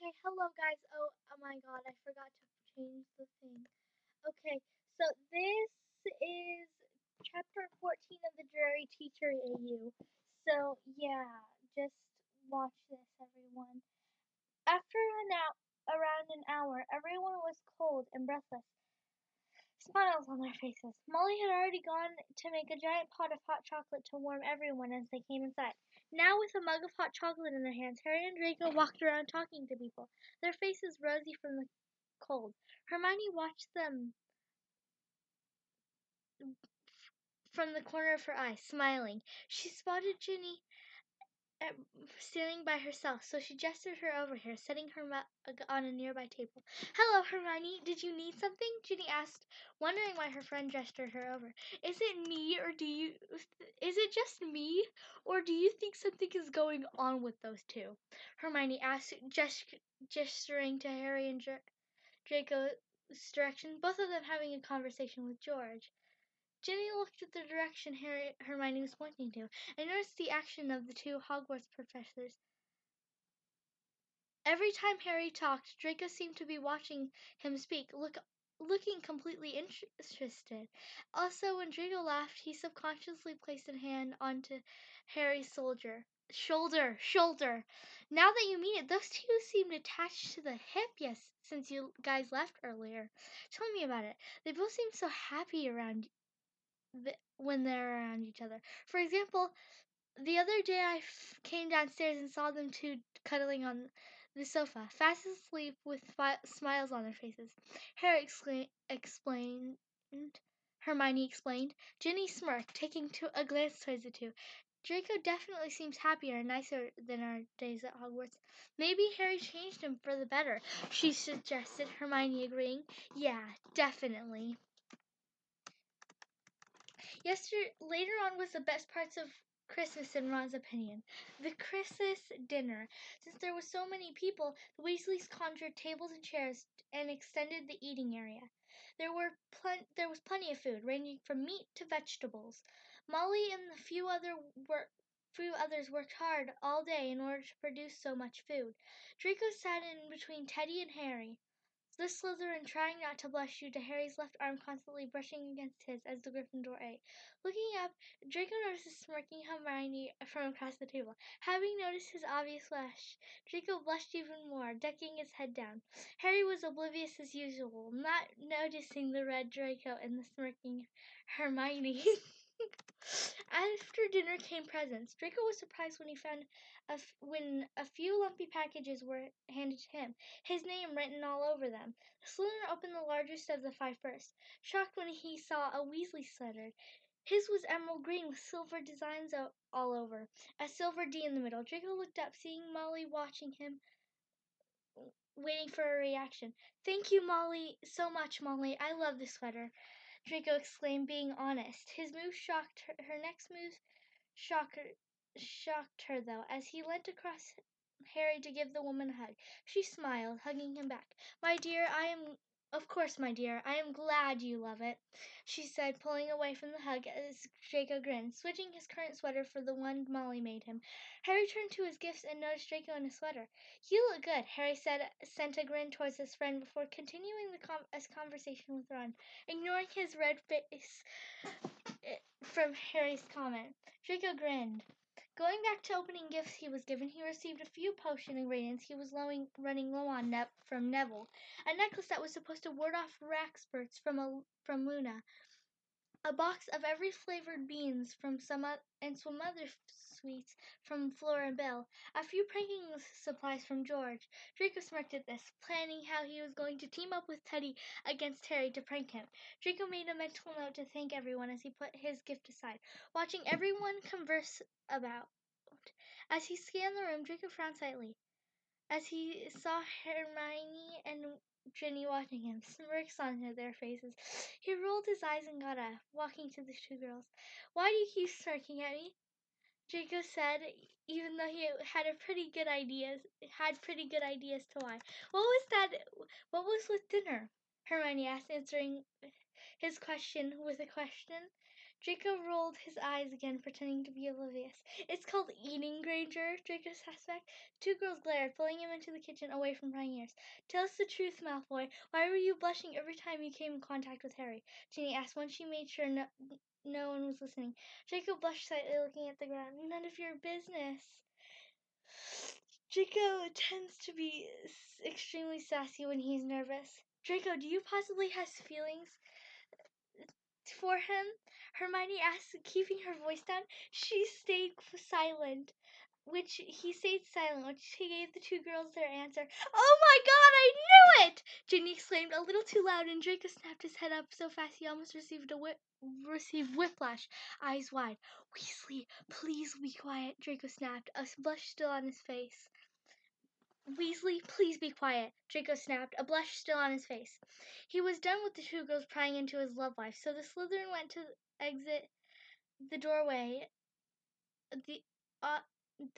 Okay, hello guys. Oh my god, I forgot to change the thing. Okay, so this is chapter 14 of the Drarry Teacher AU. So yeah, just watch this, everyone. After around an hour, everyone was cold and breathless, smiles on their faces. Molly had already gone to make a giant pot of hot chocolate to warm everyone as they came inside. Now, with a mug of hot chocolate in their hands, Harry and Draco walked around talking to people, their faces rosy from the cold. Hermione watched them from the corner of her eye, smiling. She spotted Ginny standing by herself, so she gestured her over here, setting her mug on a nearby table. "Hello, Hermione. Did you need something?" Ginny asked, wondering why her friend gestured her over. Is it just me, or do you think something is going on with those two?" Hermione asked, gesturing to Harry and Draco's direction, both of them having a conversation with George. Ginny looked at the direction Hermione was pointing to, and noticed the action of the two Hogwarts professors. Every time Harry talked, Draco seemed to be watching him speak, looking completely interested. Also, when Draco laughed, he subconsciously placed a hand onto Harry's shoulder. Now that you mean it, those two seemed attached to the hip, yes, since you guys left earlier. Tell me about it. They both seem so happy when they're around each other. For example, the other day I came downstairs and saw them two cuddling on the sofa, fast asleep with smiles on their faces. Harry explained. Hermione explained. Ginny smirked, taking a glance towards the two. Draco definitely seems happier and nicer than our days at Hogwarts. Maybe Harry changed him for the better, she suggested, Hermione agreeing. Yeah, definitely. Later on was the best parts of Christmas in Ron's opinion. The Christmas dinner. Since there were so many people, the Weasleys conjured tables and chairs and extended the eating area. There was plenty of food, ranging from meat to vegetables. Molly and the few others worked hard all day in order to produce so much food. Draco sat in between Teddy and Harry, the Slytherin trying not to blush due to Harry's left arm constantly brushing against his as the Gryffindor ate. Looking up, Draco notices smirking Hermione from across the table. Having noticed his obvious blush, Draco blushed even more, ducking his head down. Harry was oblivious as usual, not noticing the red Draco and the smirking Hermione. After dinner came presents. Draco was surprised when he found when a few lumpy packages were handed to him, his name written all over them. The Slytherin opened the largest of the 5 first, shocked when he saw a Weasley sweater. His was emerald green with silver designs all over, a silver D in the middle. Draco looked up, seeing Molly watching him, waiting for a reaction. "Thank you, Molly, so much, Molly. I love this sweater," Draco exclaimed, being honest. His move shocked her. Her next move shocked her, though, as he leant across Harry to give the woman a hug. She smiled, hugging him back. Of course, my dear, I am glad you love it," she said, pulling away from the hug as Draco grinned, switching his current sweater for the one Molly made him. Harry turned to his gifts and noticed Draco in a sweater. "You look good," Harry said, sent a grin towards his friend before continuing the conversation with Ron, ignoring his red face from Harry's comment. Draco grinned. Going back to opening gifts he was given, he received a few potion ingredients he was running low on from Neville, a necklace that was supposed to ward off rackspurts from Luna, a box of every flavored beans and some other sweets from Flora and Bill, a few pranking supplies from George. Draco smirked at this, planning how he was going to team up with Teddy against Harry to prank him. Draco made a mental note to thank everyone as he put his gift aside, watching everyone converse about. As he scanned the room, Draco frowned slightly as he saw Hermione and Ginny watching him, smirks on their faces. He rolled his eyes and got up, walking to the two girls. "Why do you keep smirking at me?" Draco said, even though he had pretty good ideas to why. What was with dinner?" Hermione asked, answering his question with a question. Draco rolled his eyes again, pretending to be oblivious. It's called eating, Granger, Draco asked back. The two girls glared, pulling him into the kitchen, away from prying ears. Tell us the truth, Malfoy. Why were you blushing every time you came in contact with Harry? Ginny asked when she made sure no one was listening. Draco blushed slightly, looking at the ground. None of your business. Draco tends to be extremely sassy when he's nervous. Draco, do you possibly have feelings for him? Hermione asked, keeping her voice down. She stayed silent. Which he stayed silent, which he gave the two girls their answer. Oh my God, I knew it! Ginny exclaimed a little too loud, and Draco snapped his head up so fast he almost received whiplash, eyes wide. Weasley, please be quiet, Draco snapped, a blush still on his face. Weasley, please be quiet, Draco snapped, a blush still on his face. He was done with the two girls prying into his love life, so the Slytherin went to exit the doorway,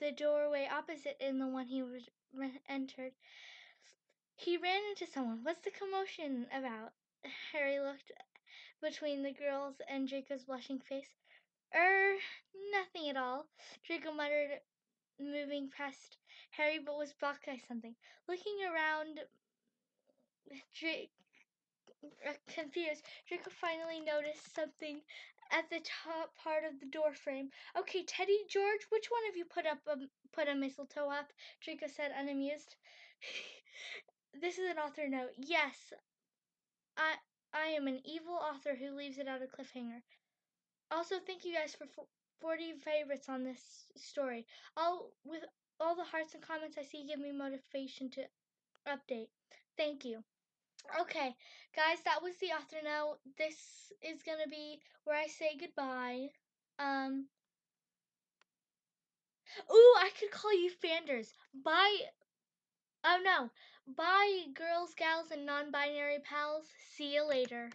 the doorway opposite in the one he entered. He ran into someone. What's the commotion about? Harry looked between the girls and Draco's blushing face. Nothing at all, Draco muttered, moving past Harry, but was blocked by something. Looking around, confused, Draco finally noticed something at the top part of the door frame. Okay, Teddy, George, which one of you put a mistletoe up? Draco said, unamused. This is an author note. Yes, I am an evil author who leaves it out a cliffhanger. Also, thank you guys for 40 favorites on this story. With all the hearts and comments I see, give me motivation to update. Thank you. Okay, guys, that was the author note. This is gonna be where I say goodbye. Ooh, I could call you Fanders. Bye. Oh no. Bye, girls, gals, and non-binary pals. See you later.